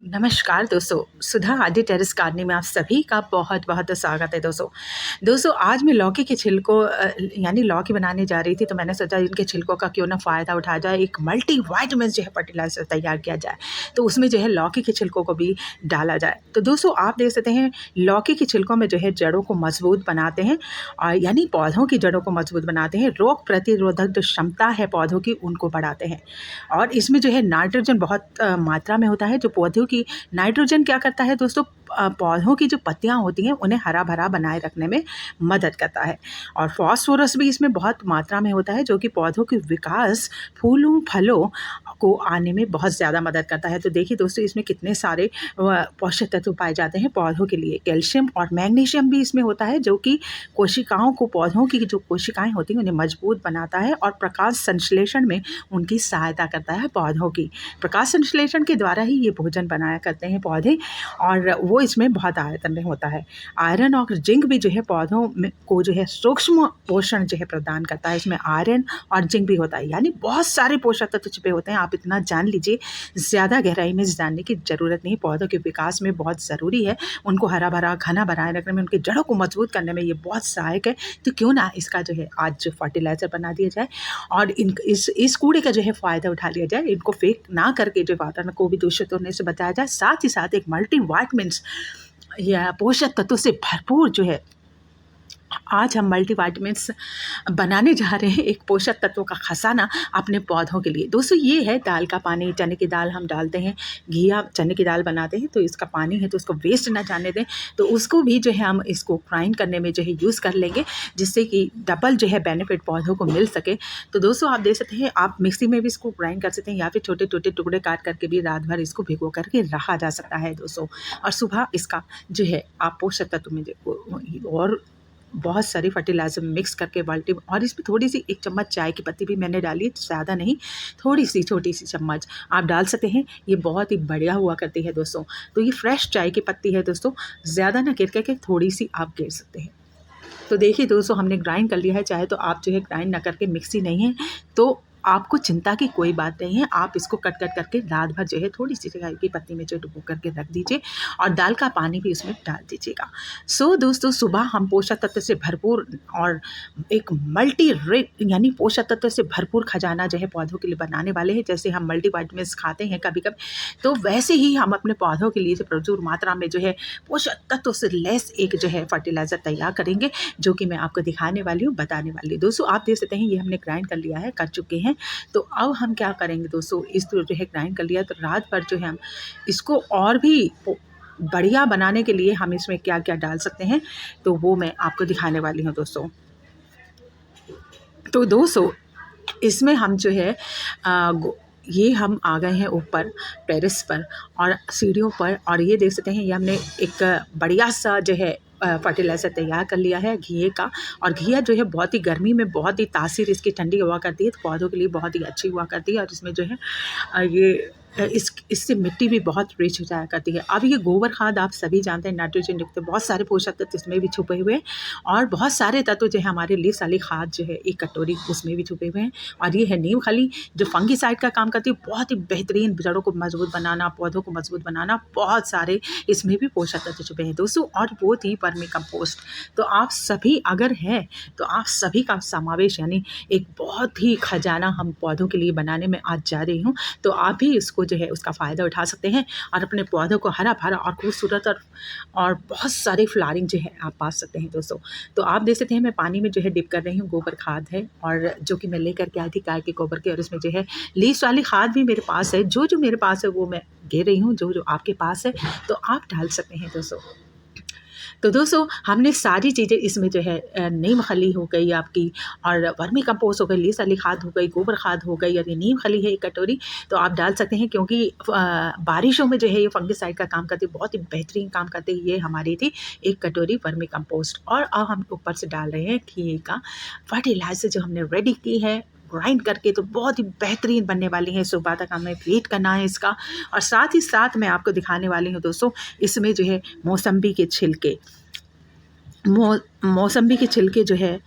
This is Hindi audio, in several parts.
नमस्कार दोस्तों, सुधा आदि टेरेस गार्डनिंग में आप सभी का बहुत बहुत स्वागत है दोस्तों आज मैं लौकी के छिलकों यानी लौकी बनाने जा रही थी, तो मैंने सोचा इनके छिलकों का क्यों ना फ़ायदा उठाया जाए, एक मल्टी वाइटामिन जो है फर्टिलाइज़र तैयार किया जाए, तो उसमें जो है लौकी के छिलकों को भी डाला जाए। तो दोस्तों आप देख सकते हैं लौकी के छिलकों में जो है जड़ों को मजबूत बनाते हैं और यानी पौधों की जड़ों को मजबूत बनाते हैं, रोग प्रतिरोधक जो क्षमता है पौधों की उनको बढ़ाते हैं। और इसमें जो है नाइट्रोजन बहुत मात्रा में होता है, जो पौधों की नाइट्रोजन क्या करता है दोस्तों, पौधों की जो पत्तियां होती हैं उन्हें हरा भरा बनाए रखने में मदद करता है। और फास्फोरस भी इसमें बहुत मात्रा में होता है, जो कि पौधों के विकास, फूलों फलों को आने में बहुत ज़्यादा मदद करता है। तो देखिए दोस्तों इसमें कितने सारे पोषक तत्व पाए जाते हैं पौधों के लिए। कैल्शियम और मैग्नीशियम भी इसमें होता है, जो कि कोशिकाओं को, पौधों की जो कोशिकाएं होती हैं उन्हें मजबूत बनाता है और प्रकाश संश्लेषण में उनकी सहायता करता है। पौधों की प्रकाश संश्लेषण के द्वारा ही ये भोजन बनाया करते हैं पौधे, और वो इसमें बहुत आयतन में होता है। आयरन और जिंक भी जो है पौधों में को जो है सूक्ष्म पोषण जो है प्रदान करता है। इसमें आयरन और जिंक भी होता है, यानी बहुत सारे पोषक तत्व छिपे होते हैं। आप इतना जान लीजिए, ज़्यादा गहराई में जानने की ज़रूरत नहीं। पौधों के विकास में बहुत ज़रूरी है, उनको हरा भरा घना बनाए रखने में, उनकी जड़ों को मजबूत करने में ये बहुत सहायक है। तो क्यों ना इसका जो है आज फर्टिलाइज़र बना दिया जाए और इस कूड़े का जो है फ़ायदा उठा लिया जाए। इनको फेंक ना करके जो वातावरण को भी दूषित होने से बचाया जाए, साथ ही साथ एक मल्टी वाइटामिन्स या पोषक तत्वों से भरपूर जो है आज हम मल्टीविटामिन्स बनाने जा रहे हैं, एक पोषक तत्वों का खजाना अपने पौधों के लिए। दोस्तों ये है दाल का पानी, चने की दाल हम डालते हैं, घिया चने की दाल बनाते हैं, तो इसका पानी है तो उसको वेस्ट ना जाने दें। तो उसको भी जो है हम इसको ग्राइंड करने में जो है यूज़ कर लेंगे, जिससे कि डबल जो है बेनिफिट पौधों को मिल सके। तो दोस्तों आप देख सकते हैं, आप मिक्सी में भी इसको ग्राइंड कर सकते हैं या फिर छोटे छोटे टुकड़े काट करके भी रात भर इसको भिगो करके रखा जा सकता है दोस्तों। और सुबह इसका जो है आप पोषक तत्व में और बहुत सारी फर्टिलाइज़र मिक्स करके बाल्टी, और इसमें थोड़ी सी 1 चम्मच चाय की पत्ती भी मैंने डाली, ज़्यादा नहीं, थोड़ी सी छोटी सी चम्मच आप डाल सकते हैं। ये बहुत ही बढ़िया हुआ करती है दोस्तों। तो ये फ्रेश चाय की पत्ती है दोस्तों, ज़्यादा ना गिर के थोड़ी सी आप गिर सकते हैं। तो देखिए दोस्तों हमने ग्राइंड कर लिया है, चाहे तो आप जो है ग्राइंड ना करके, मिक्सी नहीं है तो आपको चिंता की कोई बात नहीं है, आप इसको कट करके रात भर जो है थोड़ी सी चाय की पत्ती में जो डुबो करके रख दीजिए और दाल का पानी भी उसमें डाल दीजिएगा। दोस्तों सुबह हम पोषक तत्व से भरपूर और एक मल्टी रिच यानी पोषक तत्व से भरपूर खजाना जो है पौधों के लिए बनाने वाले हैं। जैसे हम मल्टीविटामिन्स खाते हैं कभी कभी, तो वैसे ही हम अपने पौधों के लिए जो प्रचुर मात्रा में जो है पोषक तत्व से लेस एक जो है फर्टिलाइज़र तैयार करेंगे, जो कि मैं आपको दिखाने वाली हूँ, बताने वाली हूँ। दोस्तों आप देख सकते हैं ये हमने ग्राइंड कर लिया है, कर चुके हैं। तो अब हम क्या करेंगे दोस्तों, इसको जो है ग्राइंड कर लिया, तो रात भर जो है हम इसको और भी बढ़िया बनाने के लिए हम इसमें क्या क्या डाल सकते हैं, तो वो मैं आपको दिखाने वाली हूँ दोस्तों। तो दोस्तों इसमें हम जो है ये हम आ गए हैं ऊपर टेरेस पर और सीढ़ियों पर, और ये देख सकते हैं ये हमने एक बढ़िया सा जो है फर्टिलाइज़र तैयार कर लिया है घिये का। और घिया जो है बहुत ही गर्मी में बहुत ही तासीर इसकी ठंडी हुआ करती है, तो पौधों के लिए बहुत ही अच्छी हुआ करती है। और इसमें जो है ये इससे मिट्टी भी बहुत रिच हो जाया करती है। अब ये गोबर खाद आप सभी जानते हैं नाइट्रोजन युक्त, बहुत सारे पोषक तत्व इसमें भी छुपे हुए हैं, और बहुत सारे तत्व जो है हमारे लीफ वाली खाद जो है एक कटोरी उसमें भी छुपे हुए हैं। और ये है नीम खली, जो फंगीसाइड का काम करती है, बहुत ही बेहतरीन, जड़ों को मजबूत बनाना, पौधों को मजबूत बनाना, बहुत सारे इसमें भी पोषक तत्व छुपे हैं दोस्तों। और वो थी वर्मी कंपोस्ट। तो आप सभी अगर हैं तो आप सभी का समावेश, यानी एक बहुत ही खजाना हम पौधों के लिए बनाने में आज जा रही हूँ। तो आप भी इसको जो है उसका फ़ायदा उठा सकते हैं और अपने पौधों को हरा भरा और खूबसूरत और बहुत सारी फ्लावरिंग जो है आप पा सकते हैं दोस्तों। तो आप देख सकते हैं मैं पानी में जो है डिप कर रही हूँ, गोबर खाद है और जो कि मैं लेकर के आई थी गाय के गोबर के, और इसमें जो है लीव्स वाली खाद भी मेरे पास है। जो मेरे पास है वो मैं दे रही हूँ, जो आपके पास है तो आप डाल सकते हैं दोस्तों। तो दोस्तों हमने सारी चीज़ें इसमें जो है नीम खली हो गई आपकी, और वर्मी कंपोस्ट हो गई, लीस वाली खाद हो गई, गोबर खाद हो गई, और ये नीम खली है 1 कटोरी, तो आप डाल सकते हैं। क्योंकि बारिशों में जो है ये फंगिसाइड का काम करती है, बहुत ही बेहतरीन काम करती है। ये हमारी थी 1 कटोरी वर्मी कंपोस्ट। और अब हम ऊपर से डाल रहे हैं घी का फर्टिलाइज़र जो हमने रेडी की है ग्राइंड करके, तो बहुत ही बेहतरीन बनने वाली है। सुबह तक हमें वेट करना है इसका। और साथ ही साथ मैं आपको दिखाने वाली हूँ दोस्तों, इसमें जो है मौसम्बी के छिलके, मौसम्बी के छिलके जो है,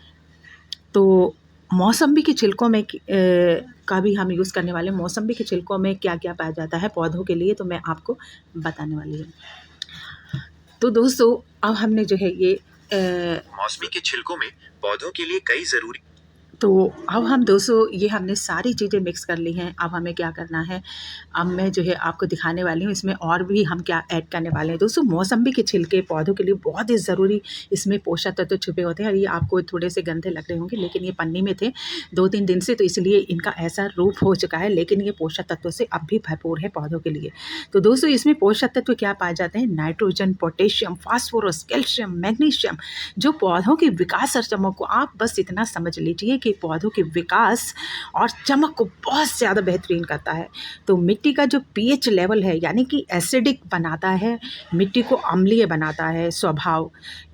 तो मौसम्बी के छिलकों में का भी हम यूज़ करने वाले हैं। मौसम्बी के छिलकों में क्या क्या पाया जाता है पौधों के लिए, तो मैं आपको बताने वाली हूँ। तो दोस्तों अब हमने जो है ये मौसमी के छिलकों में पौधों के लिए कई जरूरी। तो अब हम दोस्तों ये हमने सारी चीज़ें मिक्स कर ली हैं। अब हमें क्या करना है, अब मैं जो है आपको दिखाने वाली हूँ इसमें और भी हम क्या ऐड करने वाले हैं। दोस्तों मौसम्बी के छिलके पौधों के लिए बहुत ही ज़रूरी, इसमें पोषक तत्व छुपे होते हैं। और ये आपको थोड़े से गंदे लग रहे होंगे, लेकिन ये पन्नी में थे 2-3 दिन से, तो इसलिए इनका ऐसा रूप हो चुका है, लेकिन ये पोषक तत्वों से अब भी भरपूर है पौधों के लिए। तो दोस्तों इसमें पोषक तत्व क्या पाए जाते हैं, nitrogen, potassium, phosphorus, calcium, magnesium, जो पौधों के विकास और चमक को, आप बस इतना समझ लीजिए कि पौधों के विकास और चमक को बहुत ज़्यादा बेहतरीन करता है। तो मिट्टी का जो पीएच लेवल है यानी कि एसिडिक बनाता है, मिट्टी को अम्लीय बनाता है स्वभाव,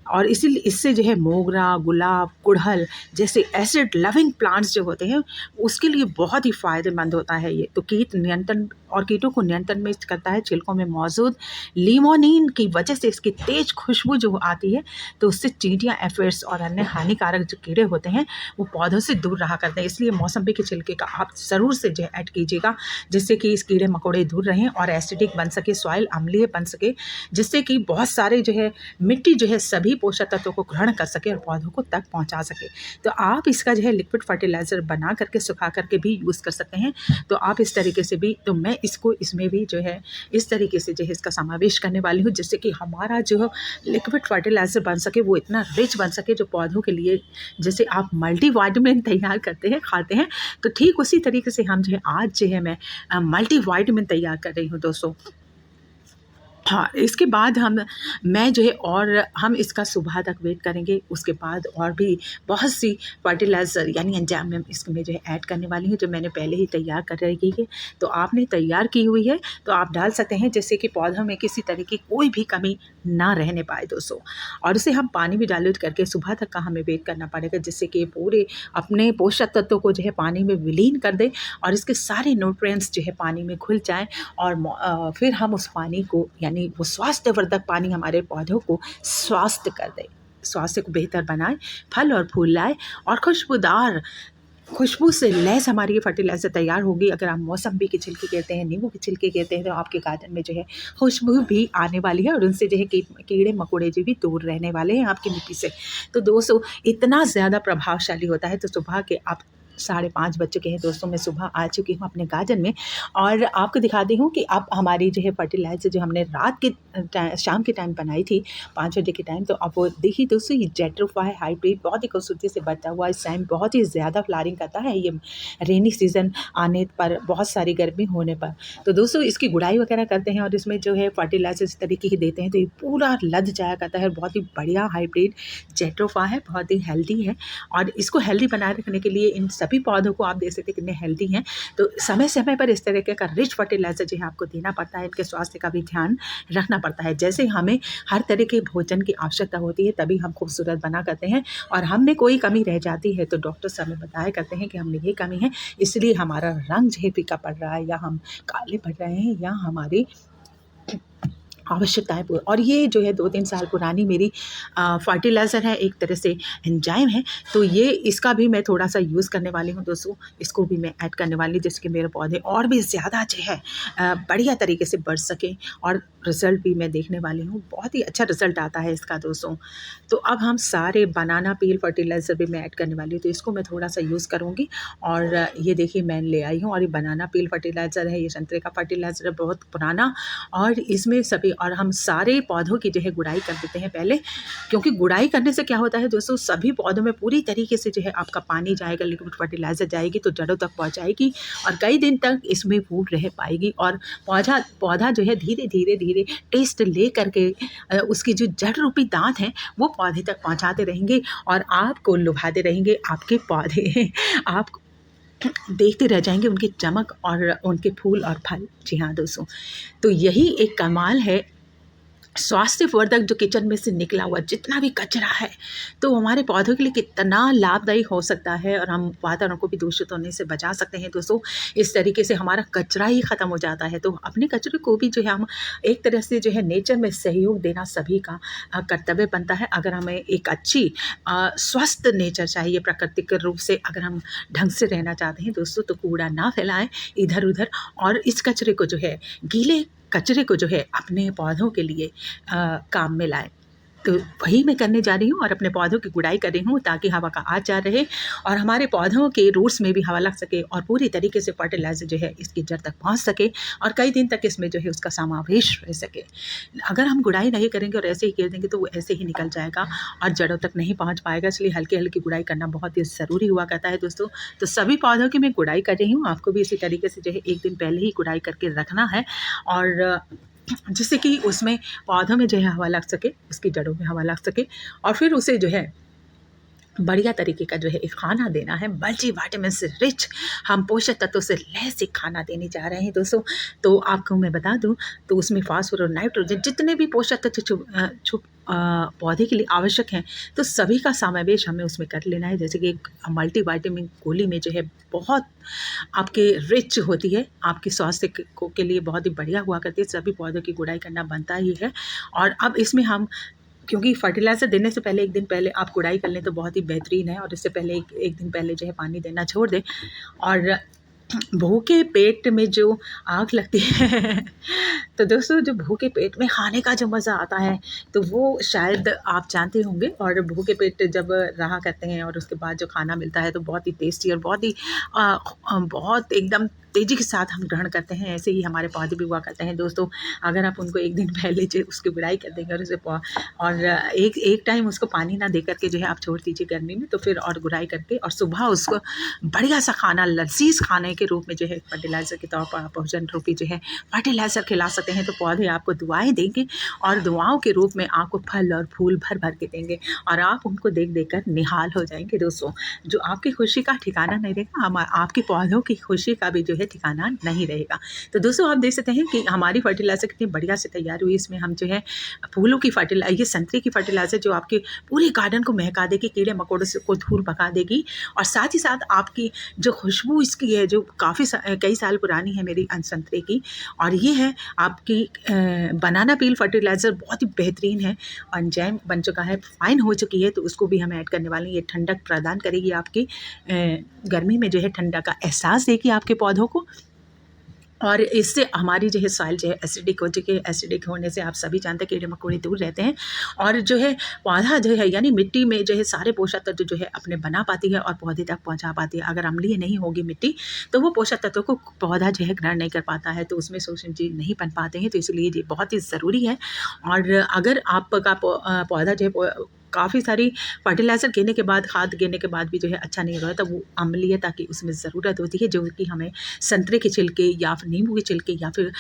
और इसीलिए इससे जो है मोगरा, गुलाब, गुड़हल जैसे एसिड लविंग प्लांट्स जो होते हैं उसके लिए बहुत ही फ़ायदेमंद होता है ये। तो कीट नियंत्रण और कीटों को नियंत्रण में करता है। छिलकों में मौजूद लिमोनिन की वजह से इसकी तेज़ खुशबू जो आती है, तो उससे चींटियाँ, एफिड्स और अन्य हानिकारक जो कीड़े होते हैं वो पौधों से दूर रहा करते हैं। इसलिए मौसम्बी के छिलके का आप ज़रूर से जो है ऐड कीजिएगा, जिससे कि इस कीड़े मकोड़े दूर रहें और एसिडिक बन सके, सॉइल अम्लीय बन सके, जिससे कि बहुत सारे जो है मिट्टी जो है सभी पोषक तत्वों को ग्रहण कर सके और पौधों को तक पहुंचा सके। तो आप इसका जो है लिक्विड फर्टिलाइज़र बना करके सुखा करके भी यूज़ कर सकते हैं। तो आप इस तरीके से भी, तो मैं इसको इसमें भी जो है इस तरीके से जो है इसका समावेश करने वाली हूँ, जिससे कि हमारा जो लिक्विड फर्टिलाइज़र बन सके वो इतना रिच बन सके, जो पौधों के लिए जैसे आप मल्टीविटामिन तैयार करते हैं, खाते हैं, तो ठीक उसी तरीके से हम जो है आज जो है मैं मल्टीविटामिन तैयार कर रही हूँ दोस्तों। हाँ, इसके बाद मैं जो है और हम इसका सुबह तक वेट करेंगे। उसके बाद और भी बहुत सी फर्टिलाइज़र यानी एंजाइम मैं इसमें जो है ऐड करने वाली हूँ, जो मैंने पहले ही तैयार कर रखी है। तो आपने तैयार की हुई है तो आप डाल सकते हैं, जिससे कि पौधों में किसी तरह की कोई भी कमी ना रहने पाए दोस्तों। और उसे हम पानी में डाइल्यूट करके सुबह तक का हमें वेट करना पड़ेगा, जिससे कि पूरे अपने पोषक तत्वों को जो है पानी में विलीन कर दे और इसके सारे न्यूट्रिएंट्स जो है पानी में घुल जाएँ, और फिर हम उस पानी को यानी वो स्वास्थ्यवर्धक पानी हमारे पौधों को स्वास्थ्य कर दे, स्वास्थ्य को बेहतर बनाए, फल और फूल लाए और खुशबूदार खुशबू से लैस हमारी ये फर्टिलाइज़र तैयार होगी। अगर आप मौसम्बी के छिलके कहते हैं, नींबू के छिलके कहते हैं, तो आपके गार्डन में जो है खुशबू भी आने वाली है और उनसे जो है कीड़े मकोड़े जो भी दूर रहने वाले हैं आपकी मिट्टी से। तो दोस्तों इतना ज़्यादा प्रभावशाली होता है। तो सुबह के आप 5:30 बज चुके हैं दोस्तों, मैं सुबह आ चुकी हूँ अपने गार्डन में और आपको दिखाती हूँ कि अब हमारी जो है फर्टिलाइज़र जो हमने रात के शाम के टाइम बनाई थी 5 बजे के टाइम, तो अब वो देखिए दोस्तों, ये जेट्रोफा है हाइब्रिड, बहुत ही खूबसूरती से बढ़ता हुआ। इस टाइम बहुत ही ज़्यादा फ्लावरिंग करता है ये रेनी सीज़न आने पर, बहुत सारी गर्मी होने पर। तो दोस्तों इसकी गुड़ाई वगैरह करते हैं और इसमें जो है फर्टिलाइज़र इस तरीके की देते हैं, तो ये पूरा लद जाया करता है। बहुत ही बढ़िया हाइब्रिड जेट्रोफा है, बहुत ही हेल्दी है और इसको हेल्दी बनाए रखने के लिए इन सभी पौधों को आप देख सकते हैं कितने हेल्दी हैं। तो समय समय पर इस तरीके का रिच फर्टिलाइज़र जो है आपको देना पड़ता है, इनके स्वास्थ्य का भी ध्यान रखना पड़ता है। जैसे हमें हर तरह के भोजन की आवश्यकता होती है, तभी हम खूबसूरत बना करते हैं, और हम में कोई कमी रह जाती है तो डॉक्टर्स हमें बताया करते हैं कि हम में ये कमी है, इसलिए हमारा रंग जो है फीका पड़ रहा है, या हम काले पड़ रहे हैं, या हमारी आवश्यकताएँ पूरी। और ये जो है 2-3 साल पुरानी मेरी फर्टिलाइज़र है, एक तरह से एंजाइम है, तो ये इसका भी मैं थोड़ा-सा यूज़ करने वाली हूँ दोस्तों। इसको भी मैं ऐड करने वाली हूँ, जिससे कि मेरे पौधे और भी ज़्यादा जो है बढ़िया तरीके से बढ़ सकें, और रिज़ल्ट भी मैं देखने वाली हूँ। बहुत ही अच्छा रिज़ल्ट आता है इसका दोस्तों। तो अब हम सारे बनाना पील फर्टिलाइज़र भी मैं ऐड करने वाली हूँ, तो इसको मैं थोड़ा-सा यूज़ करूँगी। और ये देखिए मैं ले आई हूँ, और ये बनाना पील फर्टिलाइज़र है, ये संतरे का फर्टिलाइज़र है, बहुत पुराना, और इसमें सभी, और हम सारे पौधों की जो है गुड़ाई कर देते हैं पहले, क्योंकि गुड़ाई करने से क्या होता है दोस्तों, सभी पौधों में पूरी तरीके से जो है आपका पानी जाएगा, लिक्विड फर्टिलाइज़र जाएगी, तो जड़ों तक पहुँचाएगी और कई दिन तक इसमें फूल रह पाएगी, और पौधा जो है धीरे धीरे धीरे टेस्ट ले करके उसकी जो जड़ रूपी दांत हैं वो पौधे तक पहुँचाते रहेंगे, और आपको लुभाते रहेंगे आपके पौधे। आप देखते रह जाएंगे उनकी चमक और उनके फूल और फल। जी हाँ दोस्तों, तो यही एक कमाल है स्वास्थ्यवर्धक जो किचन में से निकला हुआ जितना भी कचरा है, तो हमारे पौधों के लिए कितना लाभदायी हो सकता है और हम वातावरण को भी दूषित होने से बचा सकते हैं दोस्तों। इस तरीके से हमारा कचरा ही ख़त्म हो जाता है, तो अपने कचरे को भी जो है हम एक तरह से जो है नेचर में सहयोग देना सभी का कर्तव्य बनता है। अगर हमें एक अच्छी स्वस्थ नेचर चाहिए प्राकृतिक रूप से, अगर हम ढंग से रहना चाहते हैं दोस्तों, तो कूड़ा ना फैलाएँ इधर-उधर, और इस कचरे को जो है गीले कचरे को जो है अपने पौधों के लिए काम में लाएँ। तो वही मैं करने जा रही हूँ और अपने पौधों की गुड़ाई कर रही हूँ ताकि हवा का आ-जा रहे और हमारे पौधों के रूट्स में भी हवा लग सके और पूरी तरीके से फर्टिलाइज़र जो है इसकी जड़ तक पहुँच सके और कई दिन तक इसमें जो है उसका समावेश रह सके। अगर हम गुड़ाई नहीं करेंगे और ऐसे ही गिर देंगे तो वो ऐसे ही निकल जाएगा और जड़ों तक नहीं पहुँच पाएगा, इसलिए हल्की-हल्की गुड़ाई करना बहुत ही ज़रूरी हुआ करता है दोस्तों। तो सभी पौधों की मैं गुड़ाई कर रही हूँ, आपको भी इसी तरीके से जो है 1 दिन पहले ही गुड़ाई करके रखना है और जिससे कि उसमें पौधों में जो है हवा लग सके, उसकी जड़ों में हवा लग सके और फिर उसे जो है बढ़िया तरीके का जो है एक खाना देना है, मल्टीविटामिन से रिच, हम पोषक तत्वों से लैस एक खाना देने जा रहे हैं दोस्तों। तो आपको मैं बता दूं, तो उसमें फास्फोरस और नाइट्रोजन जितने भी पोषक तत्व पौधे के लिए आवश्यक हैं, तो सभी का समावेश हमें उसमें कर लेना है। जैसे कि एक मल्टीविटामिन गोली में जो है बहुत आपके रिच होती है, आपके स्वास्थ्य के लिए बहुत ही बढ़िया हुआ करती है। सभी पौधों की गुड़ाई करना बनता ही है और अब इसमें हम, क्योंकि फर्टिलाइज़र देने से पहले 1 दिन पहले आप गुड़ाई कर लें तो बहुत ही बेहतरीन है और इससे पहले एक दिन पहले जो है पानी देना छोड़ दें। और भूखे पेट में जो आग लगती है तो दोस्तों जो भूखे पेट में खाने का जो मज़ा आता है, तो वो शायद आप जानते होंगे। और भूखे पेट जब रहा करते हैं और उसके बाद जो खाना मिलता है तो बहुत ही टेस्टी और बहुत ही बहुत एकदम तेज़ी के साथ हम ग्रहण करते हैं। ऐसे ही हमारे पौधे भी हुआ करते हैं दोस्तों। अगर आप उनको 1 दिन पहले जो उसकी गुड़ाई कर देंगे और उसे और एक टाइम उसको पानी ना दे करके जो है आप छोड़ दीजिए गर्मी में, तो फिर और गुड़ाई करके और सुबह उसको बढ़िया सा खाना लज़ीज़ खाने के रूप में जो है फर्टिलाइज़र के तौर पर आप भोजन रूपी जो है फर्टिलाइज़र खिला सकते हैं। तो पौधे आपको दुआएँ देंगे और दुआओं के रूप में आपको फल और फूल भर के देंगे और आप उनको देख कर निहाल हो जाएंगे दोस्तों। जो आपकी खुशी का ठिकाना नहीं रहेगा, हम आपके पौधों की खुशी का भी जो है ठिकाना नहीं रहेगा। तो दोस्तों आप देख सकते हैं कि हमारी फर्टिलाइज़र कितनी बढ़िया से तैयार हुई। इसमें हम जो है फूलों की ये संतरे की फर्टिलाइज़र जो आपके पूरे गार्डन को महका देगी, कीड़े मकोड़ों से को धूल भगा देगी और साथ ही साथ आपकी जो खुशबू इसकी है जो कई साल पुरानी है मेरी संतरे की, और ये है आपकी बनाना पील फर्टिलाइज़र बहुत ही बेहतरीन है, एंजाइम बन चुका है, फाइन हो चुकी है, तो उसको भी हम ऐड करने वाले हैं। ये ठंडक प्रदान करेगी, आपकी गर्मी में जो है ठंडक का एहसास देगी आपके पौधों को और इससे हमारी जो है सॉइल जो है एसिडिक हो चुकी है। एसिडिक होने से आप सभी जानते हैं कीड़े मकोड़े दूर रहते हैं और जो है पौधा जो है यानी मिट्टी में जो है सारे पोषक तत्व जो है अपने बना पाती है और पौधे तक पहुंचा पाती है। अगर अम्लीय नहीं होगी मिट्टी तो वो पोषक तत्वों को पौधा जो है ग्रहण नहीं कर पाता है, तो उसमें सूक्ष्म जीव नहीं बन पाते हैं, तो इसलिए ये बहुत ही ज़रूरी है। और अगर आपका पौधा जो है काफ़ी सारी फर्टिलाइज़र गिरने के बाद, खाद गिरने के बाद भी जो है अच्छा नहीं हो रहा, तब वो अम्लीयता की उसमें ज़रूरत होती है, जो कि हमें संतरे के छिलके या फिर नींबू के छिलके या फिर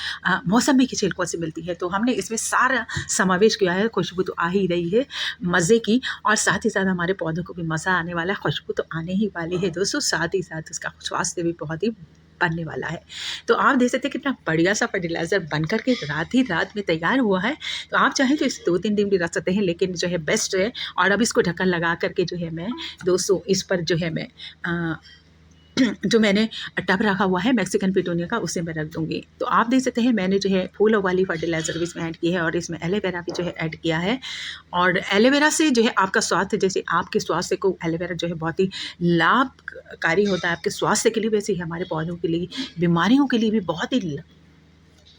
मौसमी के छिलकों से मिलती है। तो हमने इसमें सारा समावेश किया है। खुशबू तो आ ही रही है मज़े की और साथ ही साथ हमारे पौधों को भी मज़ा आने वाला है, खुशबू तो आने ही वाली है दोस्तों, साथ ही साथ उसका स्वास्थ्य भी बहुत ही बनने वाला है। तो आप देख सकते हैं कितना बढ़िया सा फर्टिलाइज़र बनकर के रात में तैयार हुआ है। तो आप चाहें तो इसे 2-3 दिन भी रख सकते हैं, लेकिन जो है बेस्ट है। और अब इसको ढक्कन लगा कर के जो है मैं दोस्तों इस पर जो है मैं जो मैंने टब रखा हुआ है मैक्सिकन पिटूनिया का, उसे मैं रख दूँगी। तो आप देख सकते हैं मैंने जो है फूलों वाली फर्टिलाइज़र भी इसमें ऐड की है और इसमें एलोवेरा भी जो है ऐड किया है। और एलोवेरा से जो है आपका स्वास्थ्य, जैसे आपके स्वास्थ्य को एलोवेरा जो है बहुत ही लाभकारी होता है आपके स्वास्थ्य के लिए, वैसे ही हमारे पौधों के लिए, बीमारियों के लिए भी बहुत ही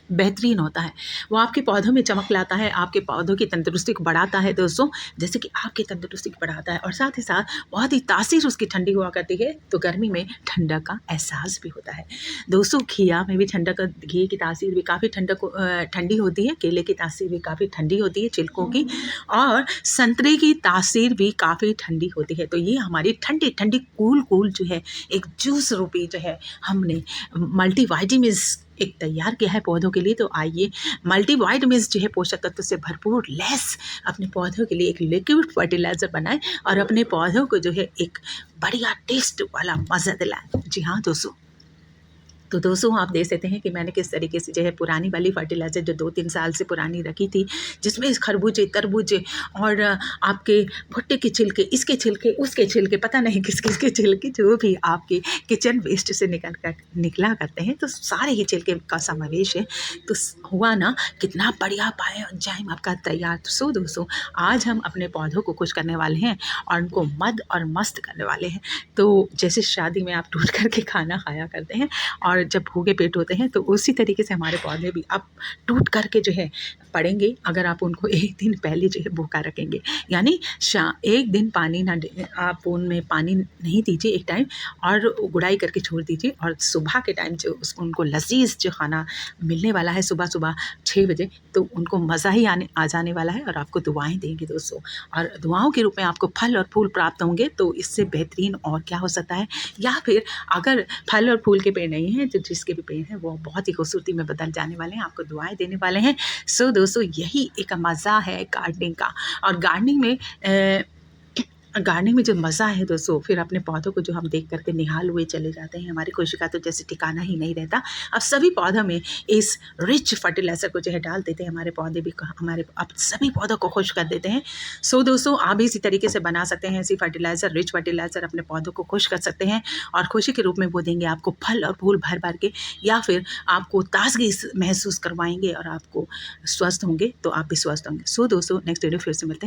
बेहतरीन होता है। वो आपके पौधों में चमक लाता है, आपके पौधों की तंदुरुस्ती को बढ़ाता है दोस्तों, जैसे कि आपकी तंदुरुस्ती को बढ़ाता है और साथ ही साथ बहुत ही तासीर उसकी ठंडी हुआ करती है, तो गर्मी में ठंडक का एहसास भी होता है दोस्तों। घिया में भी ठंडक, घी की तासीर भी काफ़ी ठंडी होती है, केले की तासीर भी काफ़ी ठंडी होती है, छिलकों की, और संतरे की तासीर भी काफ़ी ठंडी होती है। तो ये हमारी ठंडी ठंडी कूल जो है एक जूस रूपी जो है हमने मल्टीविटामिन्स एक तैयार किया है पौधों के लिए। तो आइए मल्टीविटामिन्स जो है पोषक तत्व से भरपूर लैस अपने पौधों के लिए एक लिक्विड फर्टिलाइज़र बनाएं और अपने पौधों को जो है एक बढ़िया टेस्ट वाला मज़ा दिलाएं। जी हाँ दोस्तों। तो दोस्तों आप देख सकते हैं कि मैंने किस तरीके से जो है पुरानी वाली फर्टिलाइज़र जो 2-3 साल से पुरानी रखी थी, जिसमें खरबूजे, तरबूजे और आपके भुट्टे के छिलके, इसके छिलके, उसके छिलके, पता नहीं किस-किस के छिलके जो भी आपके किचन वेस्ट से निकला करते हैं, तो सारे ही छिलके का समावेश है। तो हुआ ना कितना बढ़िया बायो एंजाइम आपका तैयार। सो दोस्तों आज हम अपने पौधों को खुश करने वाले हैं और उनको मद और मस्त करने वाले हैं। तो जैसे शादी में आप टूट कर के खाना खाया करते हैं और जब भूखे पेट होते हैं, तो उसी तरीके से हमारे पौधे भी अब टूट कर के जो है पड़ेंगे अगर आप उनको एक दिन पहले जो है भूखा रखेंगे। यानी एक दिन पानी ना आप उनमें पानी नहीं दीजिए एक टाइम और गुड़ाई करके छोड़ दीजिए, और सुबह के टाइम जो उनको लजीज जो खाना मिलने वाला है सुबह सुबह 6 बजे, तो उनको मज़ा ही आ जाने वाला है और आपको दुआएं देंगे दोस्तों, और दुआओं के रूप में आपको फल और फूल प्राप्त होंगे। तो इससे बेहतरीन और क्या हो सकता है। या फिर अगर फल और फूल के पेड़ नहीं हैं, तो जिसके भी पेड़ हैं वो बहुत ही खूबसूरती में बदल जाने वाले हैं, आपको दुआएं देने वाले हैं। सो दोस्तों यही एक मज़ा है गार्डनिंग का। और गार्डनिंग में जो मज़ा है दोस्तों, फिर अपने पौधों को जो हम देख करके निहाल हुए चले जाते हैं, हमारी खुशी का तो जैसे ठिकाना ही नहीं रहता। अब सभी पौधों में इस रिच फर्टिलाइज़र को जो है डाल देते हैं, हमारे पौधे भी हमारे अब सभी पौधों को खुश कर देते हैं। सो दोस्तों आप भी इसी तरीके से बना सकते हैं, ऐसी फर्टिलाइज़र, रिच फर्टिलाइज़र अपने पौधों को खुश कर सकते हैं, और खुशी के रूप में वो देंगे आपको फल और फूल भर भर के, या फिर आपको ताजगी महसूस करवाएंगे और आपको स्वस्थ होंगे, तो आप भी स्वस्थ होंगे। सो दोस्तों नेक्स्ट वीडियो फिर से मिलते हैं।